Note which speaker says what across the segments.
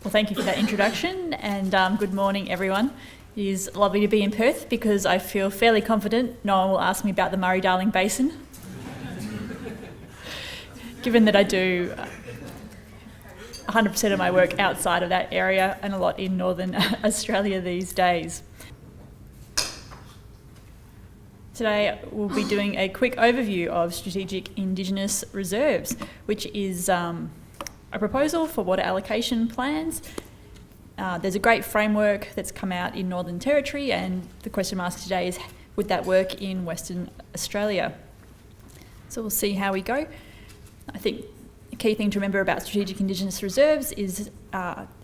Speaker 1: Well, thank you for that introduction, and good morning, everyone. It is lovely to be in Perth because I feel fairly confident no one will ask me about the Murray-Darling Basin, given that I do 100% of my work outside of that area and a lot in northern Australia these days. Today we'll be doing a quick overview of Strategic Indigenous Reserves, which is a proposal for water allocation plans. There's a great framework that's come out in Northern Territory, and the question I'm asking today is, would that work in Western Australia? So we'll see how we go. I think the key thing to remember about Strategic Indigenous Reserves is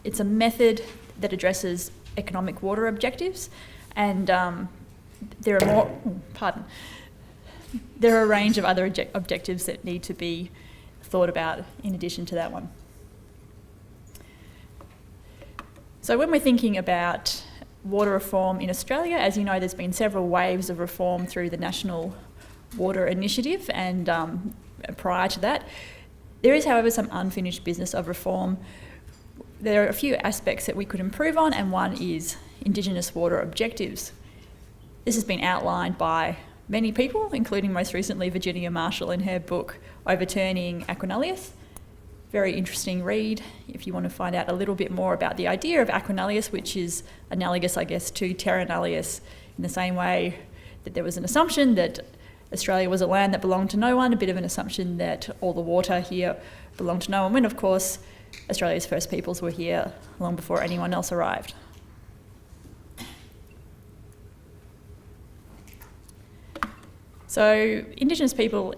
Speaker 1: it's a method that addresses economic water objectives, and there are a range of other objectives that need to be thought about in addition to that one. So when we're thinking about water reform in Australia, as you know, there's been several waves of reform through the National Water Initiative, and prior to that, there is, however, some unfinished business of reform. There are a few aspects that we could improve on, and one is Indigenous water objectives. This has been outlined by many people, including most recently Virginia Marshall in her book Overturning Aquanullius. Very interesting read if you want to find out a little bit more about the idea of Aquanullius, which is analogous, I guess, to Terra Nullius, in the same way that there was an assumption that Australia was a land that belonged to no one, a bit of an assumption that all the water here belonged to no one, when of course Australia's first peoples were here long before anyone else arrived. So Indigenous people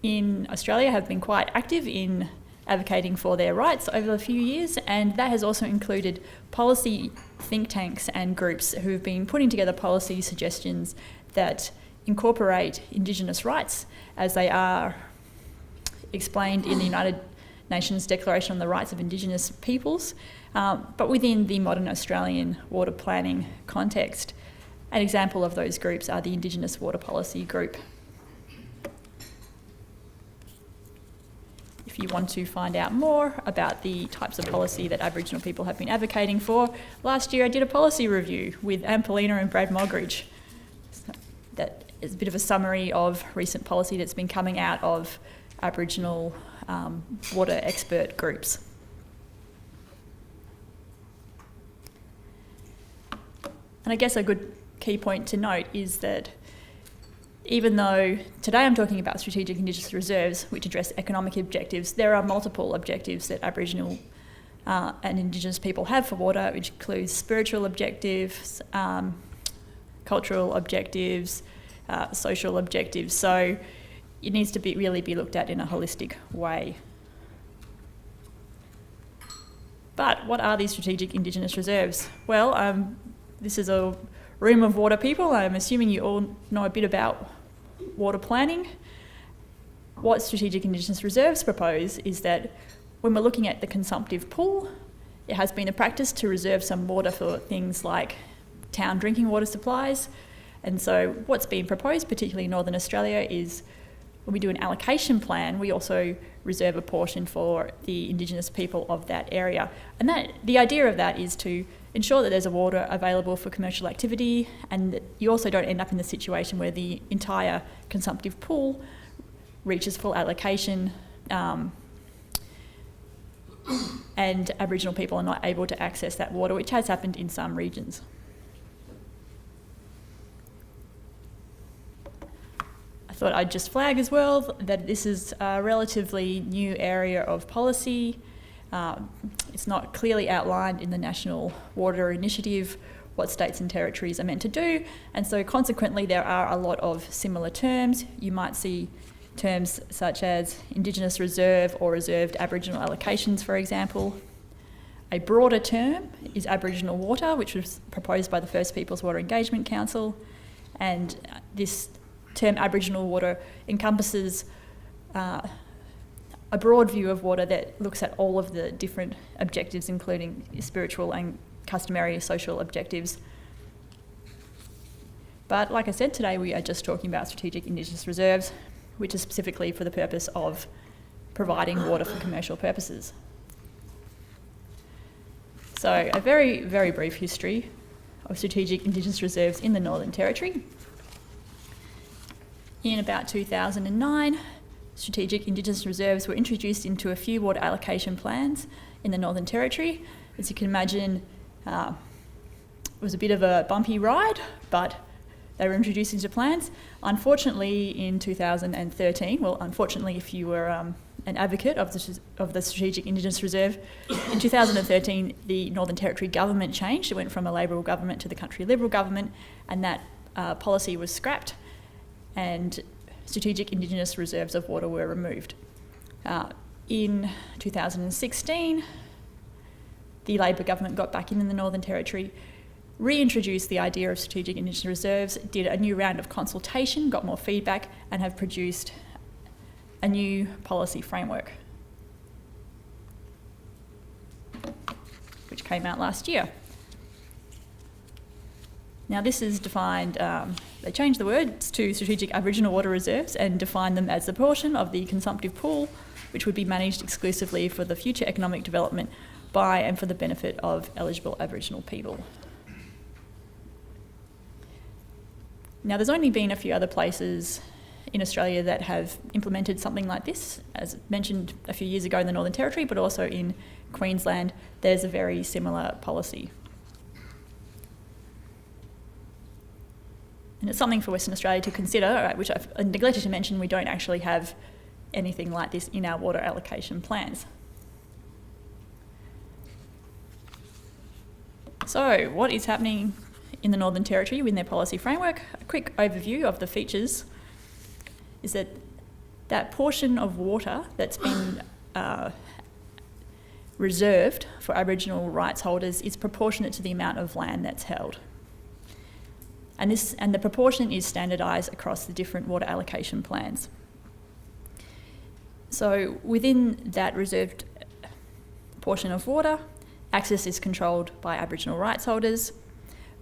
Speaker 1: in Australia have been quite active in advocating for their rights over a few years, and that has also included policy think tanks and groups who have been putting together policy suggestions that incorporate Indigenous rights as they are explained in the United Nations Declaration on the Rights of Indigenous Peoples, but within the modern Australian water planning context. An example of those groups are the Indigenous Water Policy Group. If you want to find out more about the types of policy that Aboriginal people have been advocating for, last year I did a policy review with Anne Polina and Brad Mogridge. That is a bit of a summary of recent policy that's been coming out of Aboriginal water expert groups. And I guess a good key point to note is that even though today I'm talking about Strategic Indigenous Reserves, which address economic objectives, there are multiple objectives that Aboriginal and Indigenous people have for water, which includes spiritual objectives, cultural objectives, social objectives. So it needs to really be looked at in a holistic way. But what are these Strategic Indigenous Reserves? Well, this is a room of water people. I'm assuming you all know a bit about water planning. What Strategic Indigenous Reserves propose is that when we're looking at the consumptive pool, it has been a practice to reserve some water for things like town drinking water supplies. And so what's been proposed, particularly in Northern Australia, is when we do an allocation plan, we also reserve a portion for the Indigenous people of that area. And the idea of that is to ensure that there's water available for commercial activity, and that you also don't end up in the situation where the entire consumptive pool reaches full allocation and Aboriginal people are not able to access that water, which has happened in some regions. I thought I'd just flag as well that this is a relatively new area of policy. It's not clearly outlined in the National Water Initiative what states and territories are meant to do, and so consequently there are a lot of similar terms. You might see terms such as Indigenous Reserve or Reserved Aboriginal Allocations, for example. A broader term is Aboriginal Water, which was proposed by the First Peoples Water Engagement Council, and this term Aboriginal water encompasses a broad view of water that looks at all of the different objectives, including spiritual and customary social objectives. But like I said, today we are just talking about Strategic Indigenous Reserves, which is specifically for the purpose of providing water for commercial purposes. So a very, very brief history of strategic Indigenous reserves in the Northern Territory. In about 2009, strategic Indigenous reserves were introduced into a few water allocation plans in the Northern Territory. As you can imagine, it was a bit of a bumpy ride, but they were introduced into plans. Unfortunately, in 2013, well, unfortunately if you were an advocate of the Strategic Indigenous Reserve, in 2013 the Northern Territory government changed. It went from a Labor government to the Country Liberal government, and that policy was scrapped, and strategic Indigenous reserves of water were removed. In 2016, the Labor government got back in the Northern Territory, reintroduced the idea of strategic Indigenous reserves, did a new round of consultation, got more feedback, and have produced a new policy framework, which came out last year. Now this is defined, they changed the words to strategic Aboriginal water reserves and defined them as the portion of the consumptive pool which would be managed exclusively for the future economic development by and for the benefit of eligible Aboriginal people. Now there's only been a few other places in Australia that have implemented something like this. As mentioned a few years ago in the Northern Territory, but also in Queensland, there's a very similar policy. And it's something for Western Australia to consider, which I've neglected to mention, we don't actually have anything like this in our water allocation plans. So, what is happening in the Northern Territory with their policy framework? A quick overview of the features is that that portion of water that's been reserved for Aboriginal rights holders is proportionate to the amount of land that's held. And the proportion is standardised across the different water allocation plans. So within that reserved portion of water, access is controlled by Aboriginal rights holders,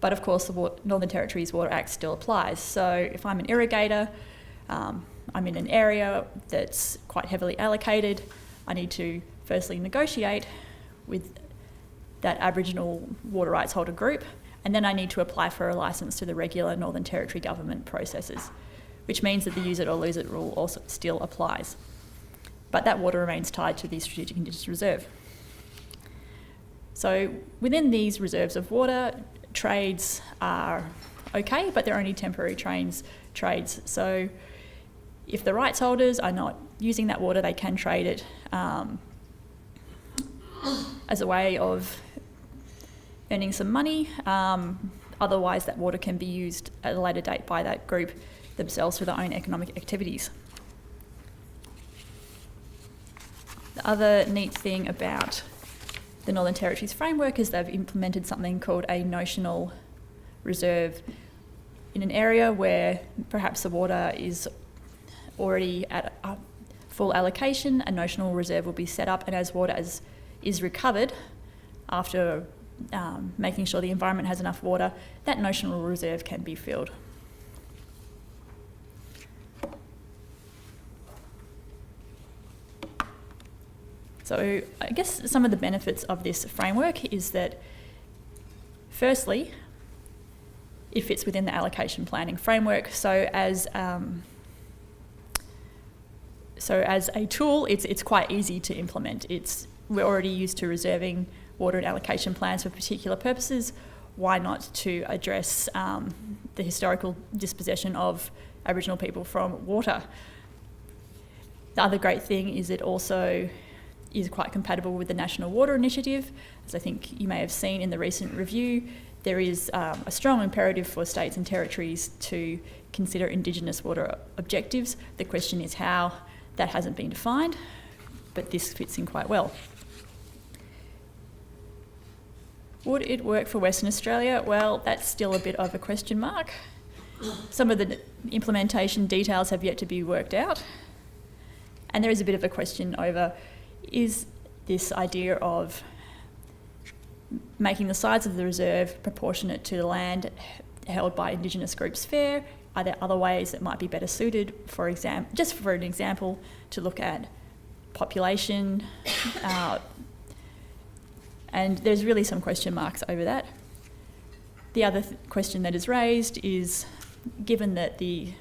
Speaker 1: but of course the Northern Territory's Water Act still applies. So if I'm an irrigator, I'm in an area that's quite heavily allocated, I need to firstly negotiate with that Aboriginal water rights holder group, and then I need to apply for a licence to the regular Northern Territory government processes, which means that the use it or lose it rule also still applies. But that water remains tied to the Strategic Indigenous Reserve. So within these reserves of water, trades are okay, but they're only temporary trades. So if the rights holders are not using that water, they can trade it as a way of earning some money. Otherwise, that water can be used at a later date by that group themselves for their own economic activities. The other neat thing about the Northern Territory's framework is they've implemented something called a notional reserve. In an area where perhaps the water is already at a full allocation, a notional reserve will be set up, and as water is recovered after making sure the environment has enough water, that notional reserve can be filled. So I guess some of the benefits of this framework is that, firstly, it fits within the allocation planning framework. So as a tool, it's quite easy to implement. We're already used to reserving water and allocation plans for particular purposes. Why not to address the historical dispossession of Aboriginal people from water? The other great thing is it also is quite compatible with the National Water Initiative. As I think you may have seen in the recent review, there is a strong imperative for states and territories to consider Indigenous water objectives. The question is how. That hasn't been defined, but this fits in quite well. Would it work for Western Australia? Well, that's still a bit of a question mark. Some of the implementation details have yet to be worked out, and there is a bit of a question over, is this idea of making the size of the reserve proportionate to the land held by Indigenous groups fair? Are there other ways that might be better suited, just for an example, to look at population And there's really some question marks over that. The other question that is raised is, given that the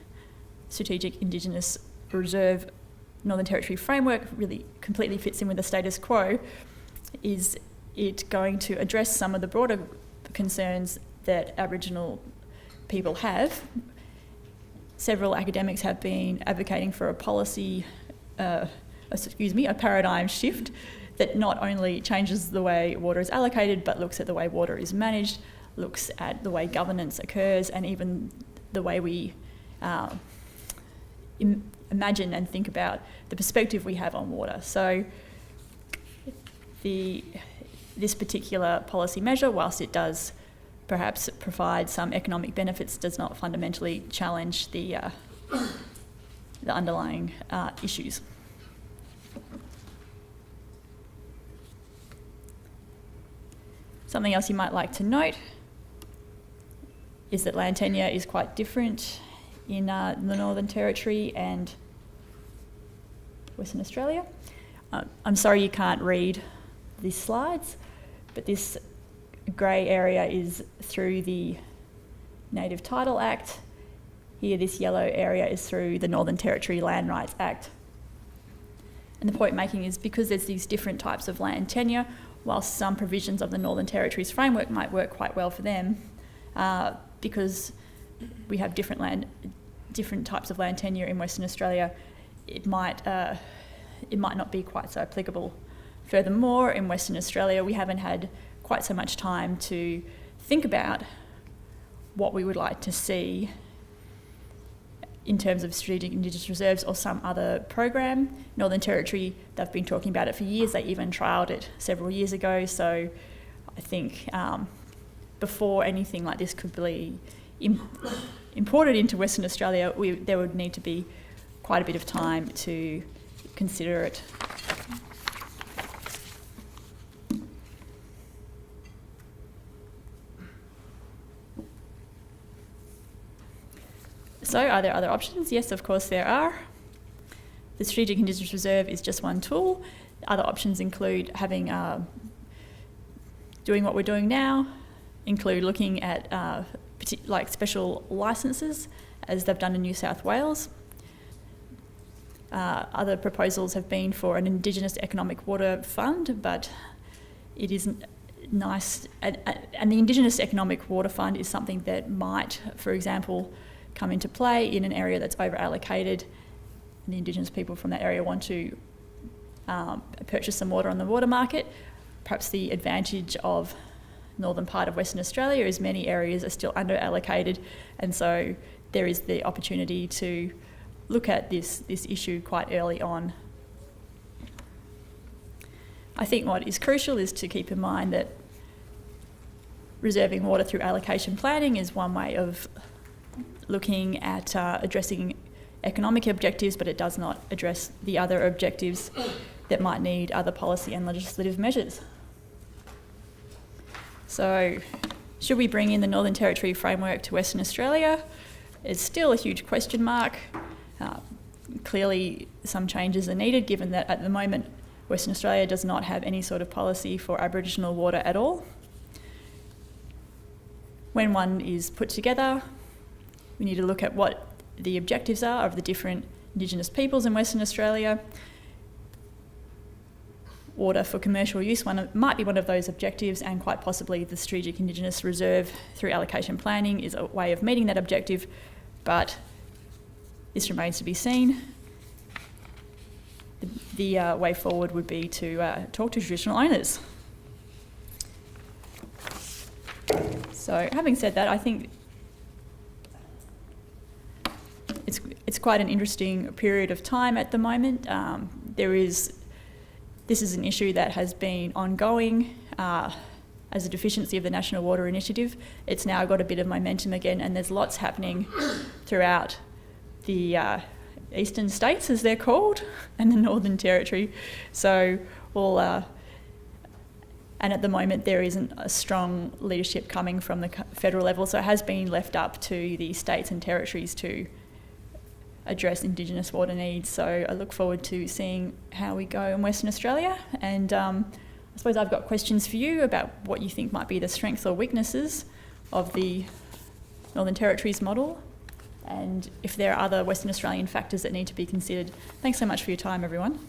Speaker 1: Strategic Indigenous Reserve Northern Territory framework really completely fits in with the status quo, is it going to address some of the broader concerns that Aboriginal people have? Several academics have been advocating for a policy, a paradigm shift that not only changes the way water is allocated, but looks at the way water is managed, looks at the way governance occurs, and even the way we imagine and think about the perspective we have on water. So this particular policy measure, whilst it does perhaps provide some economic benefits, does not fundamentally challenge the underlying issues. Something else you might like to note is that land tenure is quite different in the Northern Territory and Western Australia. I'm sorry you can't read these slides, but this grey area is through the Native Title Act. Here, this yellow area is through the Northern Territory Land Rights Act. And the point making is, because there's these different types of land tenure, whilst some provisions of the Northern Territory's framework might work quite well for them, because we have different types of land tenure in Western Australia, it might not be quite so applicable. Furthermore, in Western Australia, we haven't had quite so much time to think about what we would like to see in terms of strategic Indigenous reserves or some other program. Northern Territory, they've been talking about it for years. They even trialled it several years ago. So I think before anything like this could be imported into Western Australia, there would need to be quite a bit of time to consider it. So, are there other options? Yes, of course there are. The Strategic Indigenous Reserve is just one tool. Other options include doing what we're doing now, include looking at like special licences, as they've done in New South Wales. Other proposals have been for an Indigenous Economic Water Fund, but it isn't nice. And the Indigenous Economic Water Fund is something that might, for example, come into play in an area that's over-allocated, and the Indigenous people from that area want to purchase some water on the water market. Perhaps the advantage of northern part of Western Australia is many areas are still under-allocated, and so there is the opportunity to look at this issue quite early on. I think what is crucial is to keep in mind that reserving water through allocation planning is one way of looking at addressing economic objectives, but it does not address the other objectives that might need other policy and legislative measures. So, should we bring in the Northern Territory framework to Western Australia? It's still a huge question mark. Clearly, some changes are needed, given that at the moment Western Australia does not have any sort of policy for Aboriginal water at all. When one is put together, we need to look at what the objectives are of the different Indigenous peoples in Western Australia. Water for commercial use might be one of those objectives, and quite possibly the Strategic Indigenous Reserve through allocation planning is a way of meeting that objective, but this remains to be seen. The way forward would be to talk to traditional owners. So, having said that, I think it's quite an interesting period of time at the moment. This is an issue that has been ongoing as a deficiency of the National Water Initiative. It's now got a bit of momentum again, and there's lots happening throughout the eastern states, as they're called, and the Northern Territory. So, and at the moment there isn't a strong leadership coming from the federal level, so it has been left up to the states and territories to address Indigenous water needs. So I look forward to seeing how we go in Western Australia, and I suppose I've got questions for you about what you think might be the strengths or weaknesses of the Northern Territories model, and if there are other Western Australian factors that need to be considered. Thanks so much for your time, everyone.